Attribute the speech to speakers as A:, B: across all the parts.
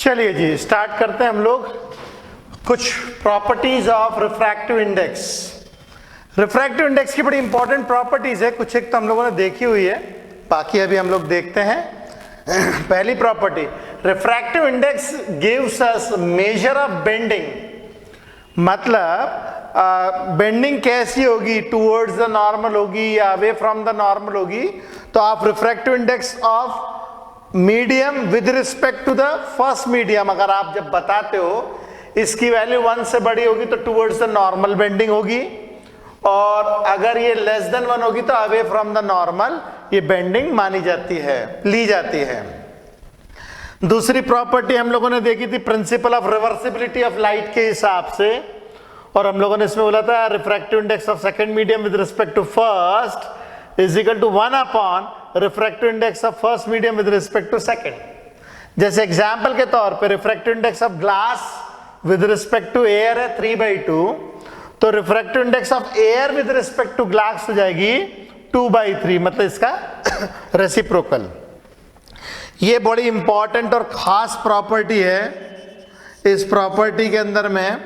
A: चलिए जी स्टार्ट करते हैं हम लोग कुछ properties of refractive index. Refractive index की बड़ी इंपॉर्टेंट प्रॉपर्टीज है, कुछ एक तो हम लोगों ने देखी हुई है, बाकी अभी हम लोग देखते हैं। पहली property, refractive index gives us measure of bending, मतलब बेंडिंग कैसी होगी, टूवर्ड्स द नॉर्मल होगी या अवे फ्रॉम द नॉर्मल होगी। तो आप refractive index of medium with respect to the first medium अगर आप जब बताते हो इसकी वैल्यू 1 से बड़ी होगी तो टूवर्ड्स द नॉर्मल बेंडिंग होगी, और अगर ये लेस देन 1 होगी तो अवे फ्रॉम द नॉर्मल ये बेंडिंग मानी जाती है, ली जाती है। दूसरी प्रॉपर्टी हम लोगों ने देखी थी principle of reversibility of light के हिसाब से, और हम लोगों ने इसमें बोला था refractive index of second medium with respect to first is equal to 1 upon refractive index of first medium with respect to second. जैसे एग्जांपल के तौर पे refractive index of glass with respect to air है 3/2, तो refractive index of air with respect to glass हो जाएगी 2/3, मतलब इसका रेसिप्रोकल। ये बड़ी इंपॉर्टेंट और खास प्रॉपर्टी है। इस प्रॉपर्टी के अंदर में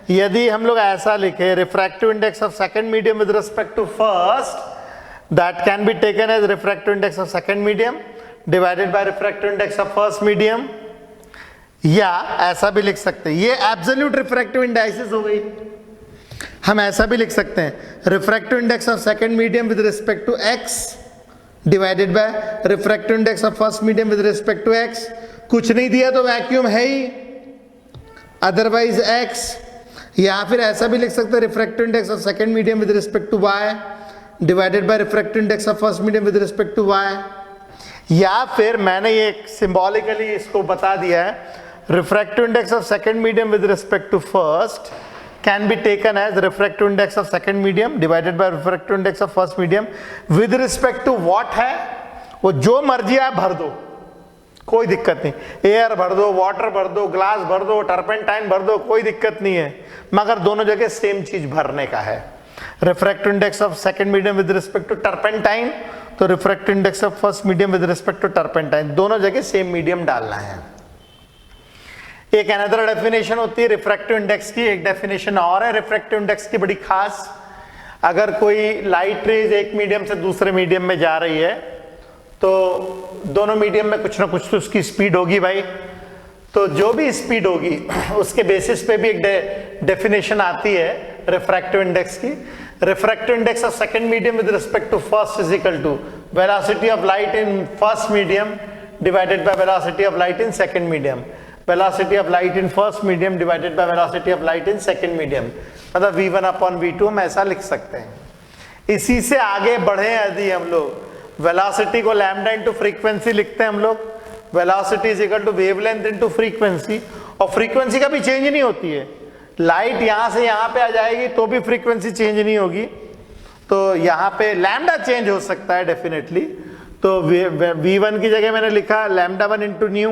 A: यदि हम लोग ऐसा लिखे refractive index of second medium with respect to first, that can be taken as refractive index of second medium divided by refractive index of first medium, या ऐसा भी लिख सकते हैं, ये एब्सोल्यूट रिफ्रैक्टिव इंडाइसिस हो गई। हम ऐसा भी लिख सकते हैं refractive index of second medium with respect to x divided by refractive index of first medium with respect to x। कुछ नहीं दिया तो वैक्यूम है ही, अदरवाइज x। या फिर ऐसा भी लिख सकते हैं refractive index of second medium with respect to y divided by refractive index of first medium with respect to y। या फिर मैंने ये सिंबॉलिकली इसको बता दिया है refractive index of second medium with respect to first can be taken as refractive index of second medium divided by refractive index of first medium with respect to what है, वो जो मर्जी आप भर दो, कोई दिक्कत नहीं। एयर भर दो, वाटर भर दो, ग्लास भर दो, टर्पेंटाइन भर दो, कोई दिक्कत नहीं है, मगर दोनों जगह सेम चीज भरने का है। Refractive index of second medium with respect to turpentine, तो refractive index of first medium with respect to turpentine, दोनों जगह सेम मीडियम डालना है। एक अनदर डेफिनेशन होती है रिफ्रैक्टिव इंडेक्स की, एक डेफिनेशन और है रिफ्रैक्टिव इंडेक्स की बड़ी खास। अगर कोई लाइट रेज एक मीडियम से दूसरे मीडियम में जा रही है तो दोनों मीडियम में कुछ ना कुछ तो उसकी स्पीड होगी भाई, तो जो भी स्पीड होगी उसके बेसिस पे भी एक डेफिनेशन आती है रिफ्रैक्टिव इंडेक्स की। Refractive index of second medium with respect to first is equal to velocity of light in first medium divided by velocity of light in second medium, velocity of light in first medium divided by velocity of light in second medium, मतलब v1 upon v2 हम ऐसा लिख सकते हैं। इसी से आगे बढ़े यदि हम लोग वेलोसिटी को लैम्डा इंटू फ्रीक्वेंसी लिखते हैं हम लोग, velocity is equal to wavelength into frequency, और फ्रीक्वेंसी का भी चेंज नहीं होती है, लाइट यहां से यहां पे आ जाएगी तो भी फ्रीक्वेंसी चेंज नहीं होगी, तो यहां पे लैम्डा चेंज हो सकता है डेफिनेटली। तो v1 की जगह मैंने लिखा लैम्डा 1 इंटू न्यू,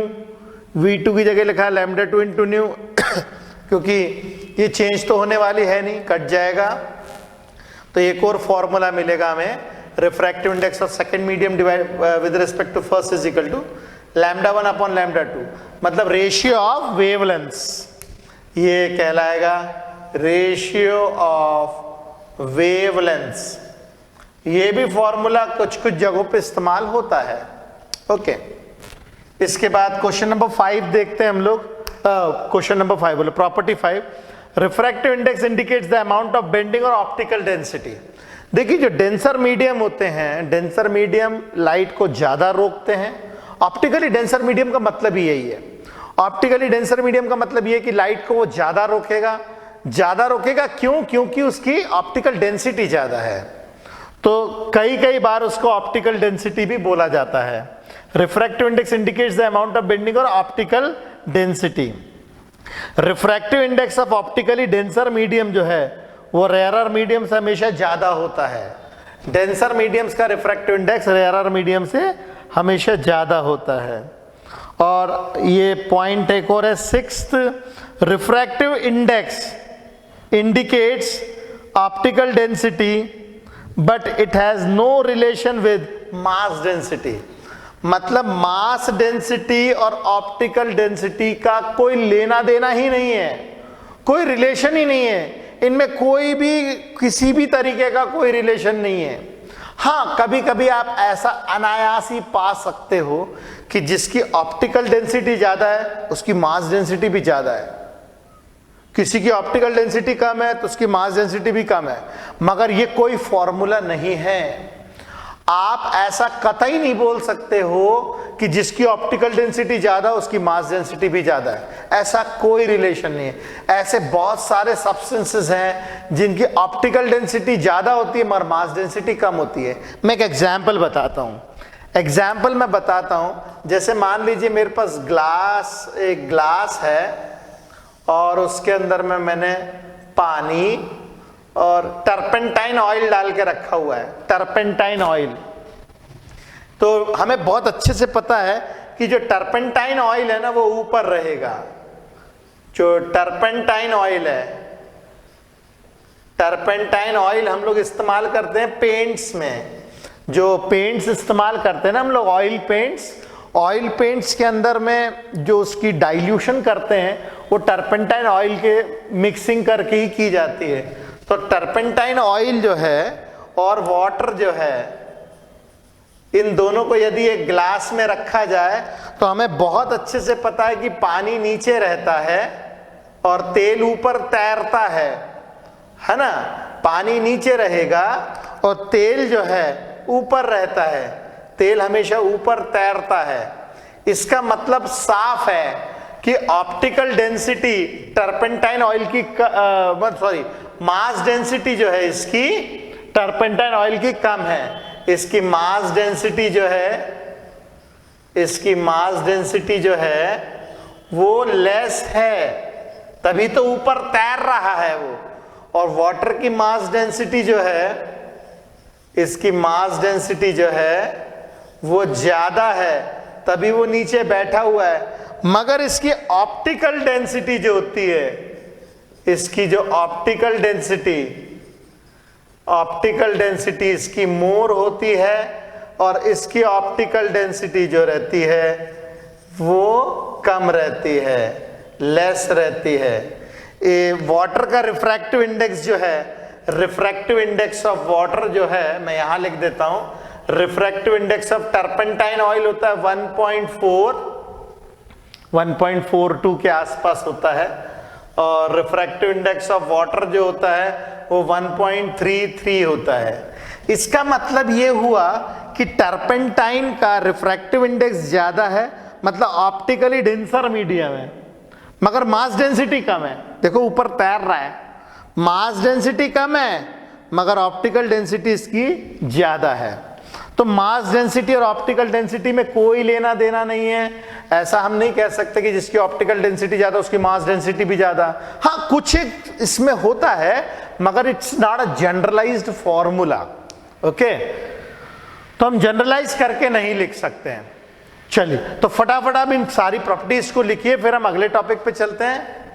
A: v2 की जगह लिखा लैम्डा 2 इंटू न्यू, क्योंकि ये चेंज तो होने वाली है नहीं, कट जाएगा। तो एक और फॉर्मूला मिलेगा हमें, refractive index of second medium with respect to first is equal to lambda 1 upon lambda 2, मतलब रेशियो ऑफ वेवलेंथ्स, ये कहलाएगा रेशियो ऑफ वेवलेंथ्स। ये भी फॉर्मूला कुछ कुछ जगहों पे इस्तेमाल होता है। ओके, इसके बाद क्वेश्चन नंबर 5 देखते हैं हम लोग। क्वेश्चन नंबर 5 बोले property 5, refractive index indicates the amount of bending और ऑप्टिकल डेंसिटी। देखिए जो डेंसर मीडियम होते हैं, डेंसर मीडियम लाइट को ज्यादा रोकते हैं। ऑप्टिकली डेंसर मीडियम का मतलब ही यही है। ऑप्टिकली डेंसर मीडियम का मतलब ये कि लाइट को वो ज्यादा रोकेगा। ज्यादा रोकेगा क्यों? क्योंकि उसकी ऑप्टिकल डेंसिटी ज्यादा है, तो कई बार उसको ऑप्टिकल डेंसिटी भी बोला जाता है। Refractive index indicates the amount of bending और optical density. Refractive index of optically denser medium जो है वो रेयरर मीडियम से हमेशा ज्यादा होता है। डेंसर मीडियम्स का रिफ्रैक्टिव इंडेक्स रेयरर मीडियम से हमेशा ज्यादा होता है। और ये पॉइंट एक और है 6th, refractive index indicates optical density but it has no relation with mass density. मतलब मास डेंसिटी और ऑप्टिकल डेंसिटी का कोई लेना देना ही नहीं है, कोई रिलेशन ही नहीं है, इनमें कोई भी किसी भी तरीके का कोई रिलेशन नहीं है। हाँ, कभी कभी आप ऐसा अनायास ही पा सकते हो कि जिसकी ऑप्टिकल डेंसिटी ज्यादा है उसकी मास डेंसिटी भी ज्यादा है, किसी की ऑप्टिकल डेंसिटी कम है तो उसकी मास डेंसिटी भी कम है, मगर ये कोई फॉर्मूला नहीं है। आप ऐसा कतई नहीं बोल सकते हो कि जिसकी ऑप्टिकल डेंसिटी ज्यादा उसकी मास डेंसिटी भी ज्यादा है, ऐसा कोई रिलेशन नहीं है। ऐसे बहुत सारे सब्सटेंसेस हैं जिनकी ऑप्टिकल डेंसिटी ज्यादा होती है मगर मास डेंसिटी कम होती है। मैं एक एग्जांपल बताता हूं, जैसे मान लीजिए मेरे पास एक ग्लास है और उसके अंदर में मैंने पानी और टर्पेंटाइन ऑयल डाल के रखा हुआ है, टर्पेंटाइन ऑयल। तो हमें बहुत अच्छे से पता है कि जो टर्पेंटाइन ऑयल है ना वो ऊपर रहेगा। जो टर्पेंटाइन ऑयल है, टर्पेंटाइन ऑयल हम लोग इस्तेमाल करते हैं पेंट्स में, जो पेंट्स इस्तेमाल करते हैं ना हम लोग, ऑयल पेंट्स के अंदर में जो उसकी डाइल्यूशन करते हैं वो टर्पेंटाइन ऑयल के मिक्सिंग करके ही की जाती है। तो टर्पेंटाइन ऑयल जो है और वाटर जो है, इन दोनों को यदि एक ग्लास में रखा जाए तो हमें बहुत अच्छे से पता है कि पानी नीचे रहता है और तेल ऊपर तैरता है ना। पानी नीचे रहेगा और तेल जो है ऊपर रहता है, तेल हमेशा ऊपर तैरता है। इसका मतलब साफ है कि ऑप्टिकल डेंसिटी टर्पेंटाइन ऑयल की मास डेंसिटी जो है इसकी टर्पेंटाइन ऑयल की कम है, इसकी मास डेंसिटी जो है वो लेस है, तभी तो ऊपर तैर रहा है वो। और वाटर की मास डेंसिटी जो है, इसकी मास डेंसिटी जो है वो ज्यादा है, तभी वो नीचे बैठा हुआ है। मगर इसकी ऑप्टिकल डेंसिटी जो होती है, इसकी जो ऑप्टिकल डेंसिटी इसकी मोर होती है और इसकी ऑप्टिकल डेंसिटी जो रहती है वो कम रहती है, लेस रहती है। वाटर का रिफ्रैक्टिव इंडेक्स जो है, रिफ्रैक्टिव इंडेक्स ऑफ वाटर जो है, मैं यहां लिख देता हूं, refractive index of turpentine oil होता है 1.42 के आसपास होता है, और रिफ्रैक्टिव इंडेक्स ऑफ वाटर जो होता है वो 1.33 होता है। इसका मतलब ये हुआ कि टर्पेंटाइन का रिफ्रैक्टिव इंडेक्स ज्यादा है, मतलब ऑप्टिकली डेंसर मीडियम है, मगर मास डेंसिटी कम है। देखो ऊपर तैर रहा है, मास डेंसिटी कम है मगर ऑप्टिकल डेंसिटी इसकी ज्यादा है। तो मास डेंसिटी और ऑप्टिकल डेंसिटी में कोई लेना देना नहीं है। ऐसा हम नहीं कह सकते कि जिसकी ऑप्टिकल डेंसिटी ज्यादा उसकी मास डेंसिटी भी ज्यादा। हाँ, कुछ एक इसमें होता है मगर it's not a generalized formula. Okay, तो हम जनरलाइज करके नहीं लिख सकते हैं। चलिए, तो फटाफट आप इन सारी प्रॉपर्टीज को लिखिए, फिर हम अगले टॉपिक पे चलते हैं।